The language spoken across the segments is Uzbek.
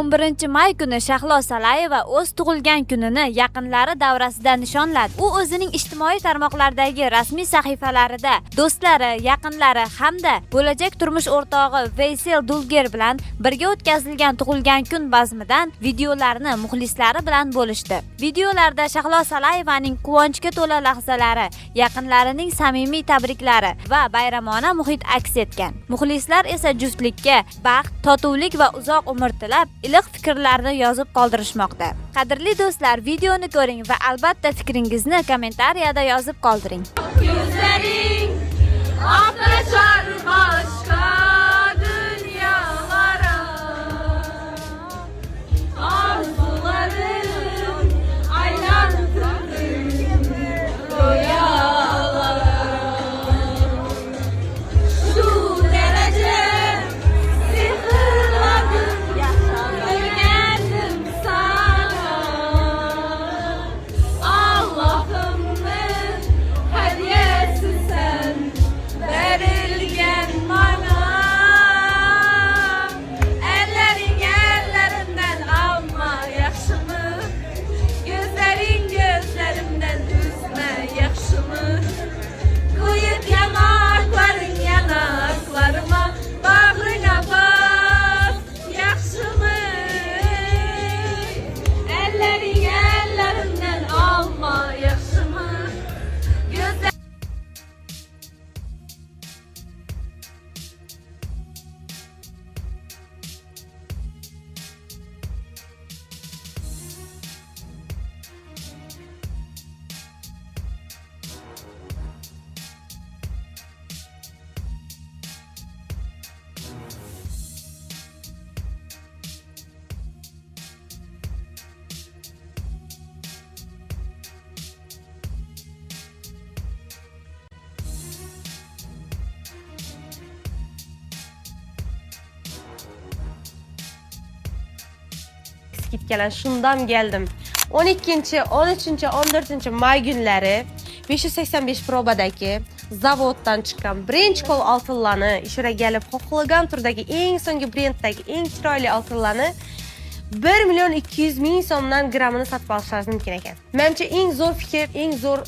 11-may kuni Shahlo Salayeva o'z tug'ilgan kunini yaqinlari davrasida nishonladi. U o'zining ijtimoiy tarmoqlardagi rasmiy sahifalarida do'stlari, yaqinlari hamda bo'lajak turmush o'rtog'i Veysel Dulger bilan birga o'tkazilgan tug'ilgan kun bazmidan videolarni muxlislari bilan bo'lishdi. Videolarda Shahlo Salayevaning quvonchga to'la lahzalari, yaqinlarining samimiy tabriklari va bayramona muhit aks etgan. Muxlislar esa juftlikka baxt, totuvlik va uzoq umr tilab, iliq fikrlarni yozib qoldirishmoqda. Qadrli do'stlar, videoni ko'ring va albatta fikringizni kommentariyada yozib qoldiring. Gözlerin aklaşar başka dünyalara, arzularım aylandım rüyalara. Şu derece sihirladım, geldim sana. Allah'ımın hediyesi sen, verilgen bana. Ellerin ellerinden alma yaşımı, gözlerin gözlerimden üzme yaşımı. Kıyık yanakların yanaklarıma, bağrına bas yaşımı. Ellerin ellerinden alma yaşımı, gözler. Gitgelen şundan geldim. 12, 13, 14 may günleri 585 probadaki zavoddan çıkan birinchi qo'l oltinlarni ishora gelip xohlagan turdagi eng so'nggi brenddagi eng chiroyli oltinlarni 1.200.000 so'mdan gramini sotib olishingiz mumkin ekan. Menimcha eng zo'r fikr, eng zo'r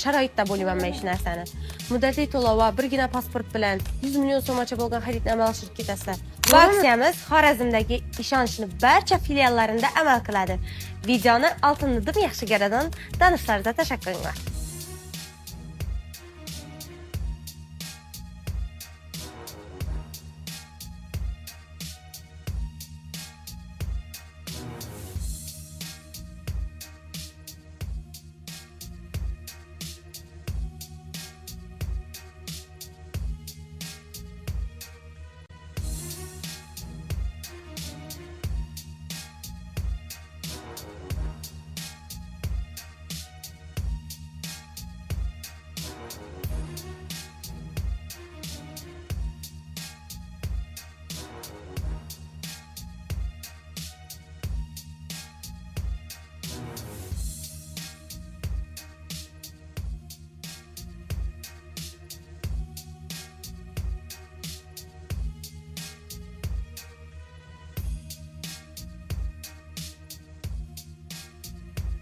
sharoitda bo'lyapman men shu narsani. Muddatli to'lov va birgina pasport bilan 100 million so'mgacha bo'lgan xaridni amalga oshirib ketasizlar. Bu aksiyamiz Xorazmdagi ishonchni barcha filiallarida amal qiladi. Videoni oltinni dim yaxshi garadan tanishlarga tashakkur qilaman.